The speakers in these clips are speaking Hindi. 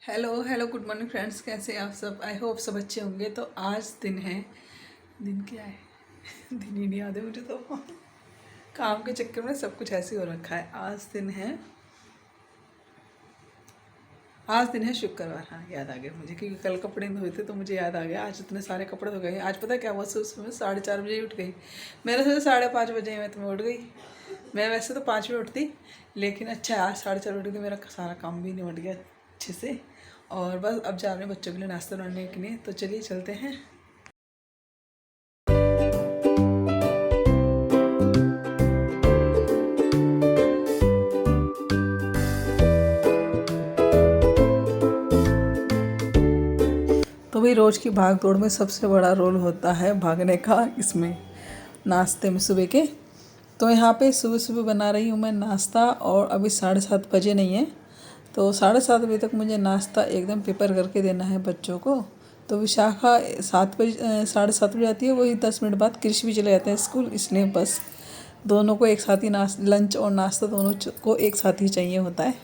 Hello hello good morning friends, कैसे हैं आप सब। आई होप सब अच्छे होंगे। तो आज दिन है, दिन क्या है दिन ही नहीं याद है मुझे। तो काम के चक्कर में सब कुछ ऐसे हो रखा है। आज दिन है शुक्रवार। हाँ, याद आ गया मुझे, क्योंकि कल कपड़े धोए थे तो मुझे याद आ गया आज इतने सारे कपड़े धो गए। आज पता है क्या हुआ, सुबह 4:30 बजे ही उठ गई। मेरे से 5:30 बजे मैं तुम्हें उठ गई। मैं वैसे तो 5 बजे उठती, लेकिन अच्छा आज 4:30 उठ गई। मेरा सारा काम भी निपट गया अच्छे से। और बस अब जा रहे हैं बच्चों के लिए नाश्ता बनाने के लिए। तो चलिए चलते हैं। तो भाई रोज़ की भाग दौड़ में सबसे बड़ा रोल होता है भागने का, इसमें नाश्ते में सुबह के। तो यहाँ पे सुबह सुबह बना रही हूँ मैं नाश्ता, और अभी 7:30 बजे नहीं है। तो 7:30 बजे तक मुझे नाश्ता एकदम प्रिपेयर करके देना है बच्चों को। तो विशाखा 7:30 बजे आती है, वही 10 मिनट बाद कृष भी चले जाते हैं स्कूल, इसलिए बस दोनों को एक साथ ही लंच और नाश्ता दोनों को एक साथ ही चाहिए होता है।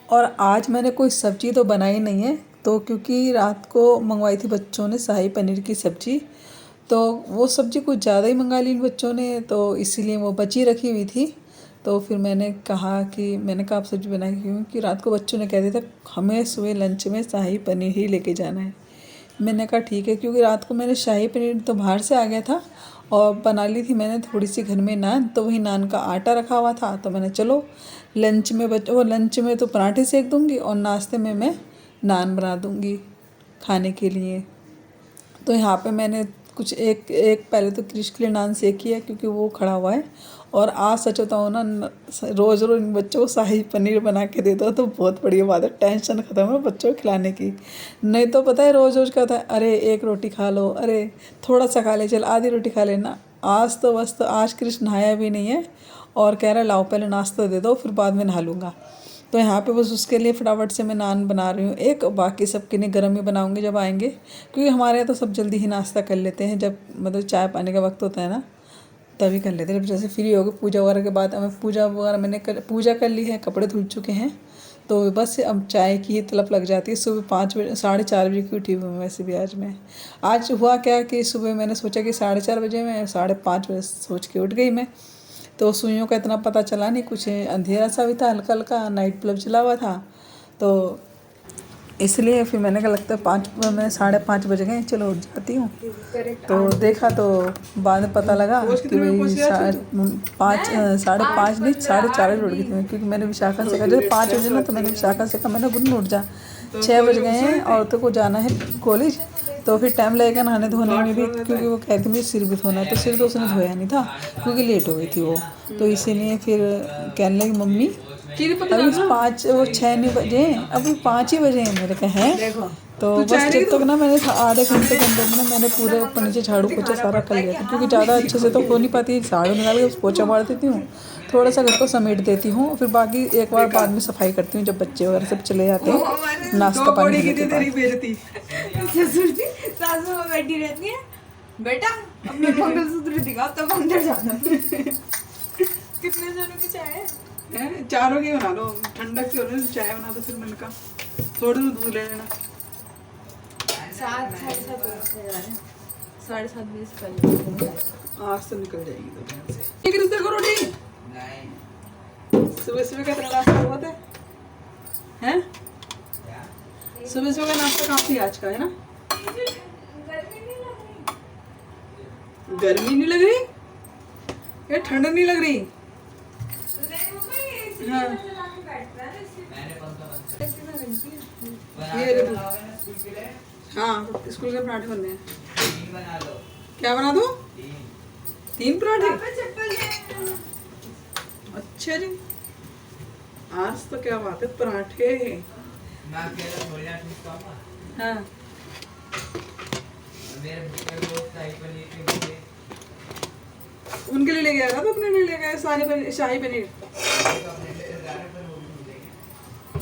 और आज मैंने कोई सब्ज़ी तो बनाई नहीं है, तो क्योंकि रात को मंगवाई थी बच्चों ने शाही पनीर की सब्ज़ी, तो वो सब्ज़ी कुछ ज़्यादा ही मंगा ली इन बच्चों ने, तो इसीलिए वो बची रखी हुई थी। तो फिर मैंने कहा आप सब्ज़ी बनाई, क्योंकि रात को बच्चों ने कह दिया था हमें सुबह लंच में शाही पनीर ही लेके जाना है। मैंने कहा ठीक है, क्योंकि रात को मैंने शाही पनीर तो बाहर से आ गया था, और बना ली थी मैंने थोड़ी सी घर में नान, तो वही नान का आटा रखा हुआ था। तो मैंने चलो लंच में तो पराठे सेक दूँगी, और नाश्ते में मैं नान बना दूँगी खाने के लिए। तो यहाँ पे मैंने कुछ एक एक पहले तो क्रिश के लिए नान सेक किया, क्योंकि वो खड़ा हुआ है। और आज सच बताऊँ ना, रोज़ रोज़ इन बच्चों को शाही पनीर बना के दे दो तो बहुत बढ़िया बात है, टेंशन ख़त्म है बच्चों को खिलाने की। नहीं तो पता है रोज़ रोज़ कहता है अरे एक रोटी खा लो, अरे थोड़ा सा खा ले, चल आधी रोटी खा लेना। आज तो बस, तो आज कृष्ण नहाया भी नहीं है, और कह रहा है लाओ पहले नाश्ता दे दो फिर बाद में नहा लूँगा। तो यहाँ पे बस उसके लिए फटाफट से मैं नान बना रही हूँ एक, बाकी सबके लिए गर्म ही बनाऊँगी जब आएंगे, क्योंकि हमारे यहाँ तो सब जल्दी ही नाश्ता कर लेते हैं। जब मतलब चाय पानी का वक्त होता है ना, तभी कर लेते हैं। जब जैसे फ्री हो गए पूजा वगैरह के बाद, हमें पूजा कर ली है, कपड़े धुल चुके हैं, तो बस अब चाय की ही तलब लग जाती है। सुबह 5 बजे 4:30 बजे की उठी हुई हूँ वैसे भी। आज हुआ क्या कि सुबह मैंने सोचा कि 4:30 बजे, मैं 5:30 बजे सोच के उठ गई मैं। तो सुइयों का इतना पता चला नहीं, कुछ अंधेरा सा भी था, हल्का हल्का नाइट बल्ब जला हुआ था, तो इसलिए फिर मैंने कहा लगता है मैं 5:30 बज गए, चलो उठ जाती हूँ। तो देखा तो बाद में पता लगा कि भाई 5:30 नहीं 4:30 उठ गई थी मैं, क्योंकि मैंने विशाखा से कहा जैसे 5 बजे ना, तो मैंने विशाखा से कहा मैंने गुड उठ जा, 6 बज गए हैं, औरतों को जाना है कॉलेज, तो फिर टाइम लगेगा नहाने धोने में भी, क्योंकि वो कहती मुझे सिर भी धोना है। तो सिर तो उसने धोया नहीं था, क्योंकि लेट हो गई थी वो। तो इसीलिए फिर कहने लगी मम्मी अभी 5 और 6 नहीं बजे, अभी 5 ही बजे हैं। मेरे कहा है, तो बस जब तक ना मैंने आधे घंटे के अंदर में ना मैंने पूरे ऊपर नीचे झाड़ू पोछा सारा कर लिया था, क्योंकि ज़्यादा अच्छे से तो हो नहीं पाती, झाड़ू निकाल के पोछा मार देती हूँ, थोड़ा सा घर को समेट देती हूँ, फिर बाकी एक बार बाद में सफाई करती हूँ जब बच्चे वगैरह सब चले जाते हैं नाश्ता पानी के बाद। सासू बैठी रहती है, बेटा अपने मंगलसूत्र दिखाओ तब अंदर जाना। कितने जनों की चाय है? चारों की बना लो, ठंडक से हो रही चाय बना दो। फिर मैंने कहा थोड़ी दूध ले लेना। 7:30 बजे से पहले आज तो निकल जाएगी दोपहर से। ठीक है, देखो रोटी सुबह सुबह का तेरा नाश्ता हुआ था हैं? सुबह सुबह का नाश्ता काफी आज का है ना। गर्मी नहीं लग रही या ठंड नहीं लग रही? हाँ हाँ, स्कूल के पराठे बनने हैं। क्या बना दो? 3 पराठे? अच्छा जी, आज तो क्या बात है, पराठे। हाँ उनके लिए ले गया था, तो अपने लिए ले गया शाही पनीर।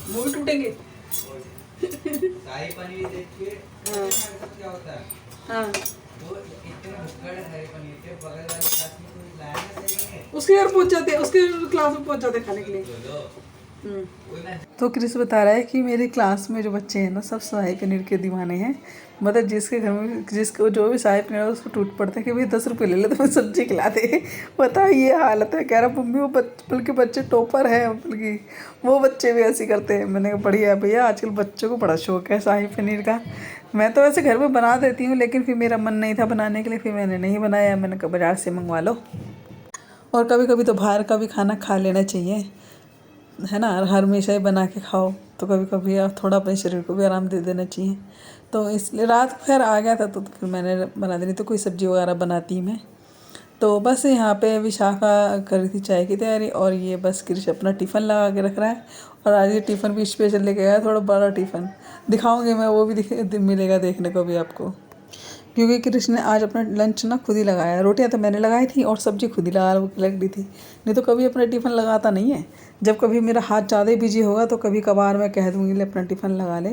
वो भी टूटेंगे। शाही पनीर देखिए क्या होता है। हाँ वो इतने भुक्कड़ हरे पनीर के बगल वाली क्लास में कोई लाया ना, सही है उसके घर पहुंच जाते, उसके क्लास में पहुंच जाते खाने के लिए। तो क्रिस बता रहा है कि मेरी क्लास में जो बच्चे हैं ना सब शाही पनीर के दीवाने हैं। मतलब जिसके घर में जिसको जो भी शाही पनीर है उसको टूट पड़ता है कि भाई 10 रुपये ले ले तो मैं सब्जी खिला दे। बताओ ये हालत है। कह रहा मम्मी वो बल्कि बच्चे टॉपर है, बल्कि वो बच्चे भी ऐसे करते हैं। मैंने कहा बढ़िया है भैया, आजकल बच्चों को बड़ा शौक है शाही पनीर का। मैं तो वैसे घर में बना देती हूँ, लेकिन फिर मेरा मन नहीं था बनाने के लिए, फिर मैंने नहीं बनाया। मैंने कहा बाजार से मंगवा लो। और कभी कभी तो बाहर का भी खाना खा लेना चाहिए, है ना। हर हमेशा ही बना के खाओ तो कभी कभी थोड़ा अपने शरीर को भी आराम दे देना चाहिए। तो इसलिए रात को खैर आ गया था तो फिर मैंने बना दी, नहीं तो कोई सब्जी वगैरह बनाती मैं। तो बस यहाँ पे विशाखा कर रही थी चाय की तैयारी, और ये बस कृष अपना टिफ़िन लगा के रख रहा है। और आज ये टिफ़िन भी स्पेशल लेके गया है, थोड़ा बड़ा टिफ़िन दिखाऊंगी मैं, वो भी मिलेगा देखने को भी आपको। क्योंकि कृष्ण ने आज अपना लंच ना खुद ही लगाया। रोटियां तो मैंने लगाई थी और सब्जी खुद ही लग रही थी। नहीं तो कभी अपना टिफ़िन लगाता नहीं है। जब कभी मेरा हाथ ज़्यादा ही बिजी होगा तो कभी कभार मैं कह दूँगी ले अपना टिफ़िन लगा ले,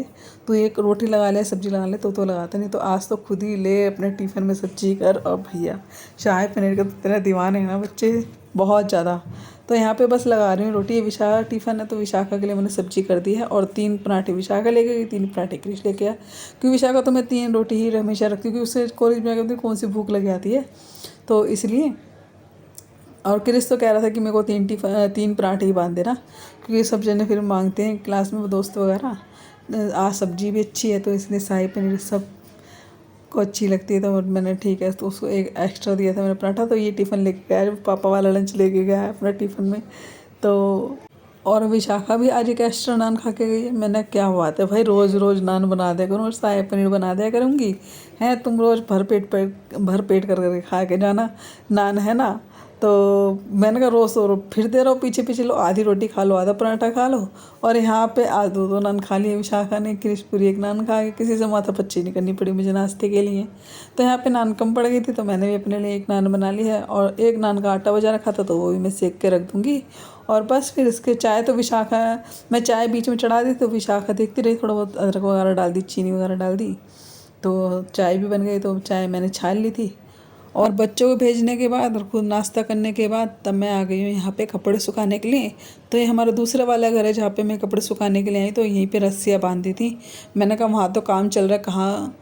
तो एक रोटी लगा ले, सब्जी लगा ले, तो लगाता नहीं। तो आज तो खुद ही ले अपने टिफ़िन में सब्जी कर। और भैया शाही पनीर का तो इतना दीवाने हैं ना बच्चे, बहुत ज़्यादा। तो यहाँ पे बस लगा रही हूँ रोटी। ये विशाखा टिफ़िन है तो विशाखा के लिए मैंने सब्जी कर दी है, और 3 पराठे विशाखा लेके गई, 3 पराठे कृष लेके आया। क्योंकि विशाखा तो मैं 3 रोटी ही हमेशा रखती हूँ, क्योंकि उससे कॉलेज में आकर कौन सी भूख लग जाती है, तो इसलिए। और क्रिस तो कह रहा था कि मेरे को 3 पराठे ही बांध देना, क्योंकि सब जने फिर मांगते हैं क्लास में दोस्त वगैरह। आज सब्जी भी अच्छी है तो इसलिए शाही पनीर सब को अच्छी लगती है। तो मैंने ठीक है तो उसको एक एक्स्ट्रा दिया था मैंने पराठा। तो ये टिफ़िन लेके गया है, पापा वाला लंच लेके गया है अपना टिफ़िन में। तो और विशाखा भी आज एक एक्स्ट्रा नान खा के गई है। मैंने क्या बात है भाई, रोज़ रोज़ नान बना दिया करूँ और शाही पनीर बना दिया करूँगी, हैं तुम रोज़ भर पेट कर खा के जाना नान, है ना। तो मैंने कहा रोज़ तो फिरते रहो पीछे पीछे, लो आधी रोटी खा लो, आधा पराठा खा लो। और यहाँ पे आज 2 नान खा लिए विशाखा ने, कृष पूरी 1 नान खा के, किसी से माथा पच्ची नहीं करनी पड़ी मुझे नाश्ते के लिए। तो यहाँ पे नान कम पड़ गई थी तो मैंने भी अपने लिए 1 नान बना ली है, और 1 नान का आटा बजा रखा था तो वो भी मैं सेक के रख दूँगी। और बस फिर इसके चाय तो विशाखा, मैं चाय बीच में चढ़ा दी तो विशाखा देखती रही, थोड़ा बहुत अदरक वगैरह डाल दी, चीनी वगैरह डाल दी, तो चाय भी बन गई। तो चाय मैंने छान ली थी। और बच्चों को भेजने के बाद और खुद नाश्ता करने के बाद तब मैं आ गई हूँ यहाँ पे कपड़े सुखाने के लिए। तो ये हमारा दूसरा वाला घर है जहाँ पे मैं कपड़े सुखाने के लिए आई। तो यहीं पे रस्सियाँ बांधी थी। मैंने कहा वहाँ तो काम चल रहा है,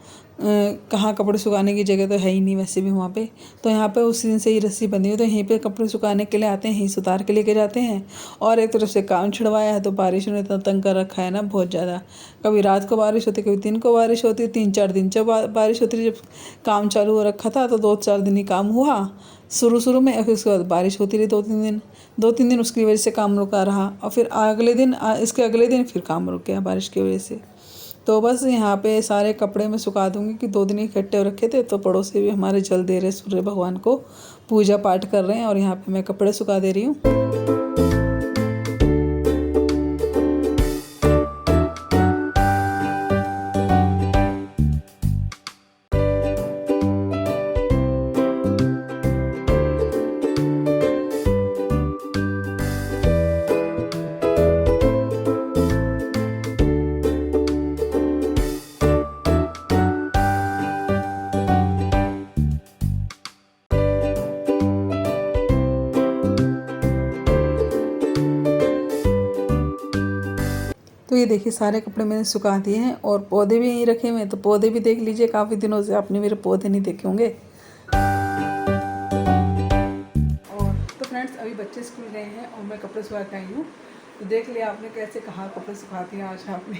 कहाँ कपड़े सुखाने की जगह तो है ही नहीं वैसे भी वहाँ पे। तो यहाँ पे उस दिन से ही रस्सी बंधी हुई, तो यहीं पे कपड़े सुखाने के लिए आते हैं, यहीं से उतार के लेके जाते हैं। और एक तरफ से काम छिड़वाया है, तो बारिश ने इतना तंग कर रखा है ना बहुत ज़्यादा। कभी रात को बारिश होती, कभी दिन को बारिश होती, 3-4 दिन जब बारिश होती। जब काम चालू हो रखा था तो 2-4 दिन ही काम हुआ शुरू में, फिर उसके बाद बारिश होती रही 2-3 दिन उसकी वजह से काम रुका रहा। और फिर इसके अगले दिन फिर काम रुक गया बारिश की वजह से। तो बस यहाँ पे सारे कपड़े मैं सुखा दूँगी कि 2 दिन इकट्ठे रखे थे। तो पड़ोसी भी हमारे जल दे रहे, सूर्य भगवान को पूजा पाठ कर रहे हैं, और यहाँ पे मैं कपड़े सुखा दे रही हूँ। तो ये देखिए सारे कपड़े मैंने सुखा दिए हैं, और पौधे भी यहीं रखे हुए हैं। तो पौधे भी देख लीजिए, काफ़ी दिनों से आपने मेरे पौधे नहीं देखे होंगे। और तो फ्रेंड्स अभी बच्चे स्कूल गए हैं और मैं कपड़े सुखा के आई हूँ। तो देख लिया आपने कैसे कहाँ कपड़े सुखाती हैं आज आपने।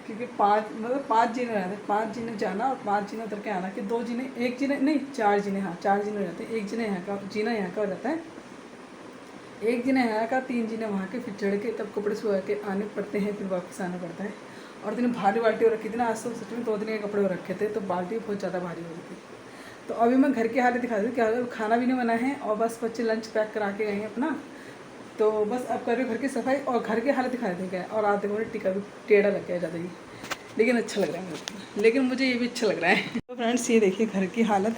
क्योंकि 5 जीने रहते, 5 जीने जाना और 5 जीने उतर के आना, कि 2 जीने, 1 जीने नहीं 4 जीने, हाँ 4 जीने रहते हैं। 1 जीने यहाँ का जीना यहाँ का रहता है, 1 जीने यहाँ का, 3 जीने वहाँ के, फिर चढ़ के तब कपड़े सुखा के आने पड़ते हैं, फिर वापस आना पड़ता है। और दिन भारी बाल्टी हो रखी थी ना, आज तो सच में 2 दिन के कपड़े हो रखे थे, तो बाल्टी बहुत ज़्यादा भारी हो रही थी। तो अभी मैं घर की हालत दिखा दी, क्या खाना भी नहीं बना है और बस बच्चे लंच पैक करा के गए हैं अपना। तो बस अब कर रही हूँ घर की सफाई, और घर की हालत दिखा दी क्या। और आधे घंटे टिका भी टेढ़ा लग गया ज़्यादा ही, लेकिन अच्छा लग रहा है मुझे, लेकिन मुझे ये भी अच्छा लग रहा है। तो फ्रेंड्स ये देखिए घर की हालत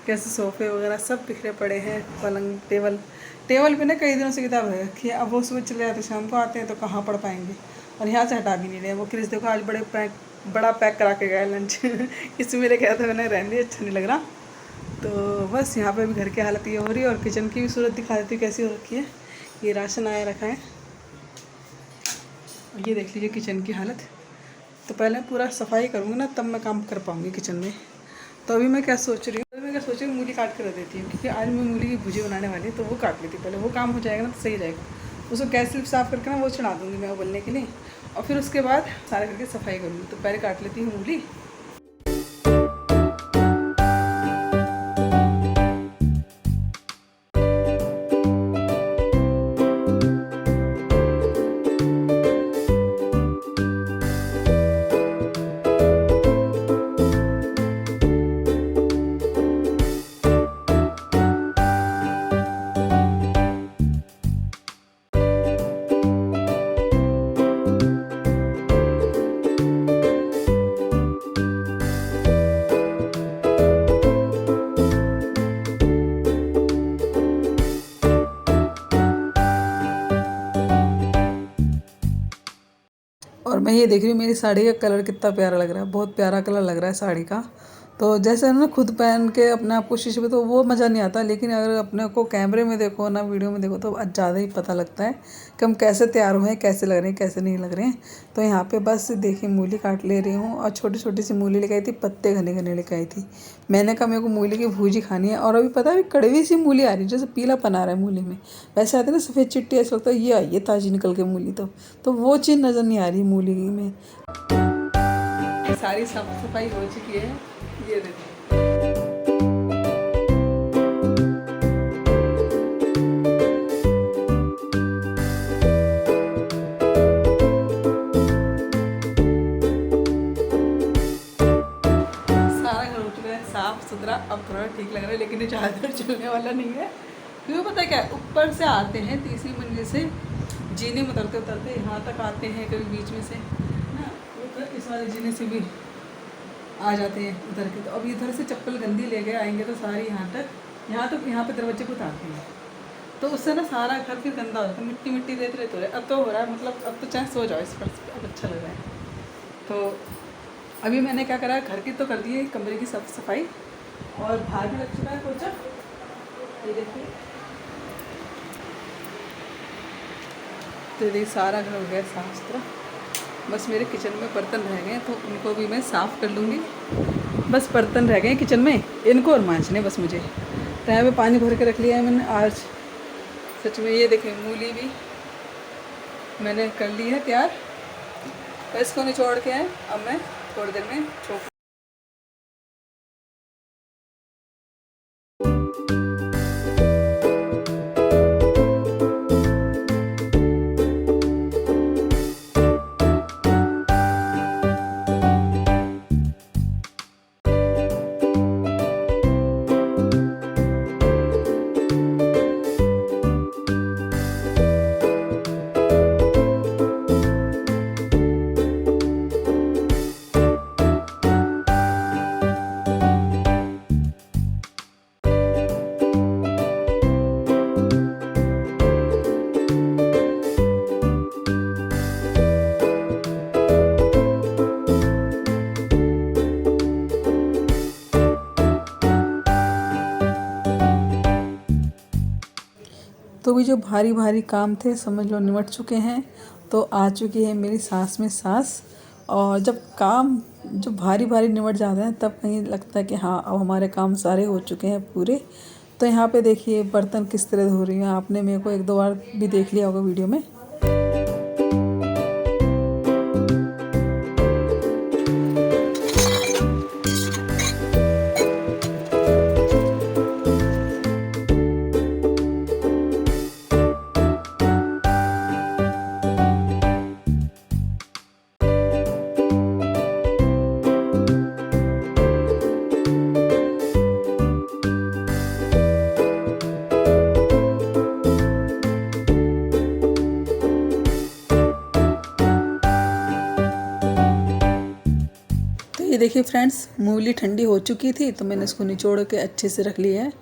कैसे, सोफ़े वगैरह सब बिखरे पड़े हैं, पलंग टेबल पे ना कई दिनों से किताब है रखी है। अब वो सुबह चले जाते, शाम को आते हैं तो कहाँ पढ़ पाएंगे, और यहाँ से हटा भी नहीं रहे। वो क्रिस देखो आज बड़ा पैक करा के गया लंच। इसमें मेरे कहते मैंने रहने अच्छा नहीं लग रहा। तो बस यहाँ पे भी घर की हालत ये हो रही है, और किचन की भी सूरत दिखा देती है कैसी हो रखी है। ये राशन आया रखा है, और ये देख लीजिए किचन की हालत। तो पहले पूरा सफाई करूँगी ना तब मैं काम कर पाऊँगी किचन में। तो अभी मैं क्या सोच रही हूँ, मूली काट कर रख देती हूँ, क्योंकि आज मैं मूली की भुजी बनाने वाली हूँ। तो वो काट लेती पहले, वो काम हो जाएगा ना तो सही रहेगा। उसको गैस स्लिप साफ़ करके ना वो चढ़ा दूँगी मैं उबलने के लिए, और फिर उसके बाद सारा करके सफाई करूँगी। तो पहले काट लेती हूँ मूली। और मैं ये देख रही हूँ मेरी साड़ी का कलर कितना प्यारा लग रहा है, बहुत प्यारा कलर लग रहा है साड़ी का। तो जैसे ना खुद पहन के अपने आप को शीशे पे तो वो मज़ा नहीं आता, लेकिन अगर अपने को कैमरे में देखो ना, वीडियो में देखो, तो ज़्यादा ही पता लगता है कि हम कैसे तैयार हुए हैं, कैसे लग रहे हैं, कैसे नहीं लग रहे हैं। तो यहाँ पे बस देखिए मूली काट ले रही हूँ, और छोटी छोटी सी मूली लेकर आई थी, पत्ते घने घने लेकर आई थी। मैंने कहा मेरे को मूली की भूजी खानी है। और अभी पता है कड़वी सी मूली आ रही है, जैसे पीलापन आ रहा है मूली में। वैसे आती है ना सफ़ेद चिट्टी, ऐसा लगता है ये आई है ताज़ी निकल के मूली। तो वो चीज़ नज़र नहीं आ रही मूली में। सारी साफ सफाई हो चुकी है, ये देखो। सारा घर हो चुका है साफ सुथरा, अब थोड़ा ठीक लग रहा है, लेकिन ये ज़्यादा चलने वाला नहीं है। क्यों पता है क्या, ऊपर से आते हैं तीसरी मंजिल से, जीने में उतरते उतरते यहाँ तक आते हैं, कभी बीच में से ना उधर इस वाले जीने से भी आ जाते हैं उधर के। तो अब इधर से चप्पल गंदी ले गए आएंगे तो सारी यहाँ पे दरवाजे को उतारते हैं। तो उससे ना सारा घर फिर गंदा हो जाता है, मिट्टी मिट्टी देते रहते हो रहे। अब तो हो रहा है, मतलब अब तो चाहे सो जाओ इस पर, अब अच्छा लग रहा है। तो अभी मैंने क्या करा, घर की तो कर दी है, कमरे की साफ सफाई, और बाहर भी लग चुका है पोछा। ये देखिए, तो देखिए सारा घर हो गया साफ सुथरा। बस मेरे किचन में बर्तन रह गए हैं, तो उनको भी मैं साफ़ कर लूँगी। बस बर्तन रह गए हैं किचन में, इनको और मांजने बस मुझे। तो यहाँ पे पानी भर के रख लिया है मैंने आज। सच में ये देखें मूली भी मैंने कर ली है तैयार, तो इसको निचोड़ के है, अब मैं थोड़ी देर में छोड़। तो भी जो भारी भारी काम थे समझ लो निमट चुके हैं। तो आ चुकी है मेरी सांस में सांस। और जब काम जो भारी भारी निमट जाते हैं तब कहीं लगता है कि हाँ अब हमारे काम सारे हो चुके हैं पूरे। तो यहाँ पे देखिए बर्तन किस तरह धो रही हैं, आपने मेरे को एक दो बार भी देख लिया होगा वीडियो में। ये देखिए फ्रेंड्स, मूली ठंडी हो चुकी थी तो मैंने इसको निचोड़ के अच्छे से रख लिया है।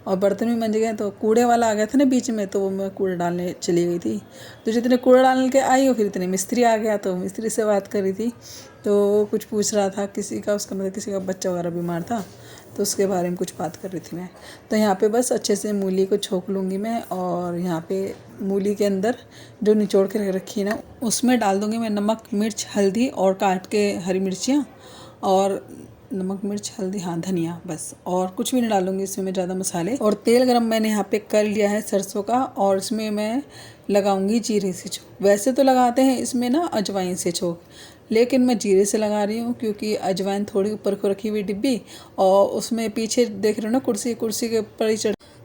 और बर्तन भी मंज गए। तो कूड़े वाला आ गया था ना बीच में, तो वो मैं कूड़ा डालने चली गई थी। तो जितने कूड़ा डालने के आई हो फिर इतने मिस्त्री आ गया। तो मिस्त्री से बात कर रही थी, तो कुछ पूछ रहा था किसी का, उसका मतलब किसी का बच्चा वगैरह बीमार था। तो उसके बारे में कुछ बात कर रही थी मैं। तो यहाँ पे बस अच्छे से मूली को छोंक लूँगी मैं, और यहाँ पे मूली के अंदर जो निचोड़ के रख रखी है ना, उसमें डाल दूँगी मैं नमक, मिर्च, हल्दी और काट के हरी मिर्चियाँ, और नमक, मिर्च, हल्दी, हाँ धनिया, बस। और कुछ भी नहीं डालूंगी इसमें मैं ज़्यादा मसाले। और तेल गरम मैंने यहाँ पे कर लिया है सरसों का, और इसमें मैं लगाऊंगी जीरे से छोंक। वैसे तो लगाते हैं इसमें ना अजवाइन से छोंक, लेकिन मैं जीरे से लगा रही हूँ क्योंकि अजवाइन थोड़ी ऊपर को रखी हुई डिब्बी, और उसमें पीछे देख रहे हो ना कुर्सी के ऊपर ही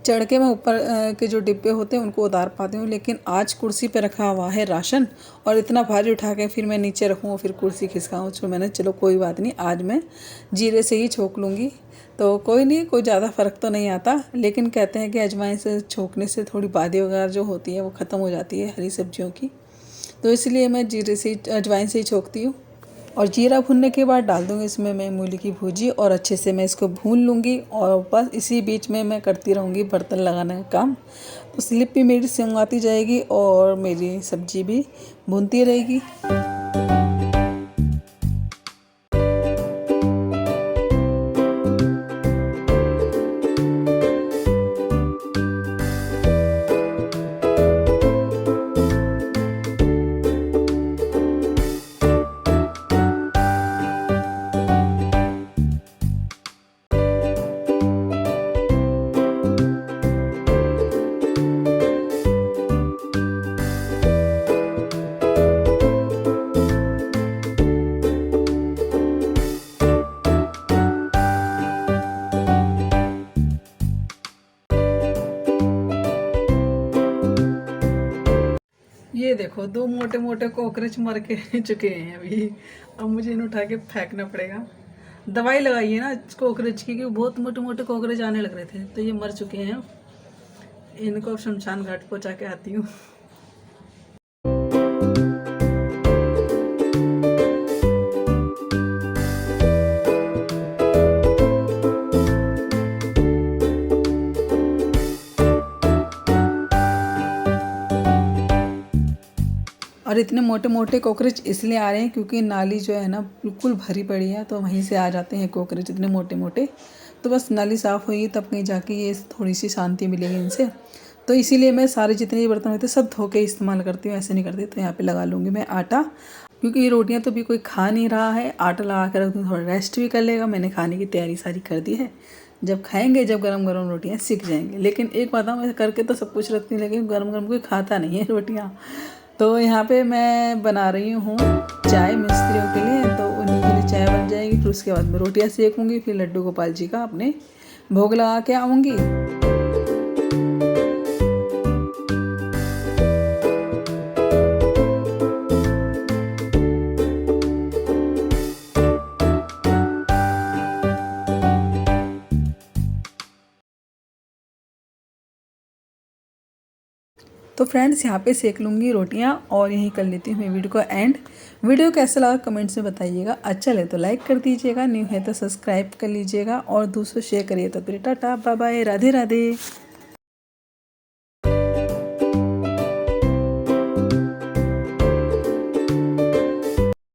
चढ़ के मैं ऊपर के जो डिब्बे होते हैं उनको उतार पाती हूँ। लेकिन आज कुर्सी पे रखा हुआ है राशन, और इतना भारी उठा के फिर मैं नीचे रखूँ, फिर कुर्सी खिसकाऊँ, तो मैंने चलो कोई बात नहीं, आज मैं जीरे से ही छोंक लूँगी। तो कोई नहीं, कोई ज़्यादा फ़र्क तो नहीं आता, लेकिन कहते हैं कि अजवाइन से छोंकने से थोड़ी बादी वगैरह जो होती है वो ख़त्म हो जाती है हरी सब्जियों की, तो इसलिए मैं जीरे से अजवाइन से ही छोंकती हूँ। और जीरा भुनने के बाद डाल दूँगी इसमें मैं मूली की भुजी, और अच्छे से मैं इसको भून लूँगी। और बस इसी बीच में मैं करती रहूँगी बर्तन लगाने का काम, तो स्लिप भी मेरी सिमवाती जाएगी और मेरी सब्जी भी भूनती रहेगी। ये देखो 2 मोटे मोटे कॉकरोच मर के चुके हैं अभी। अब मुझे इन्हें उठा के फेंकना पड़ेगा। दवाई लगाई है ना कॉकरोच की, क्योंकि बहुत मोटे मोटे कॉकरोच आने लग रहे थे, तो ये मर चुके हैं। इनको अब शमशान घाट पहुँचा के आती हूँ। और इतने मोटे मोटे कॉकरोच इसलिए आ रहे हैं क्योंकि नाली जो है ना बिल्कुल भरी पड़ी है, तो वहीं से आ जाते हैं कॉकरोच इतने मोटे मोटे। तो बस नाली साफ़ हुई तब कहीं जाके ये थोड़ी सी शांति मिलेगी इनसे। तो इसीलिए मैं सारे जितने भी बर्तन होते हैं सब धो के इस्तेमाल करती हूँ, ऐसे नहीं करती। तो यहाँ पे लगा लूँगी मैं आटा, क्योंकि ये रोटियाँ तो भी कोई खा नहीं रहा है। आटा लगा कर रख दूँ, थोड़ा रेस्ट भी कर लेगा। मैंने खाने की तैयारी सारी कर दी है, जब खाएंगे जब गरम गरम रोटियाँ सीख जाएंगे। लेकिन एक बात मैं करके तो सब कुछ रखती हूँ, लेकिन गरम गरम कोई खाता नहीं है रोटियाँ। तो यहाँ पे मैं बना रही हूँ चाय मिस्त्रियों के लिए, तो उन्हीं के लिए चाय बन जाएगी। फिर उसके बाद मैं रोटियाँ सेकूँगी, फिर लड्डू गोपाल जी का अपने भोग लगा के आऊँगी। तो फ्रेंड्स यहाँ पे सेक लूँगी रोटियाँ, और यहीं कर लेती हूँ मैं वीडियो को एंड। वीडियो कैसा लगा कमेंट्स में बताइएगा। अच्छा लगे तो लाइक कर दीजिएगा, न्यू है तो सब्सक्राइब कर लीजिएगा, और दूसरों शेयर करिए। तो फिर tata bye bye, Radhe Radhe.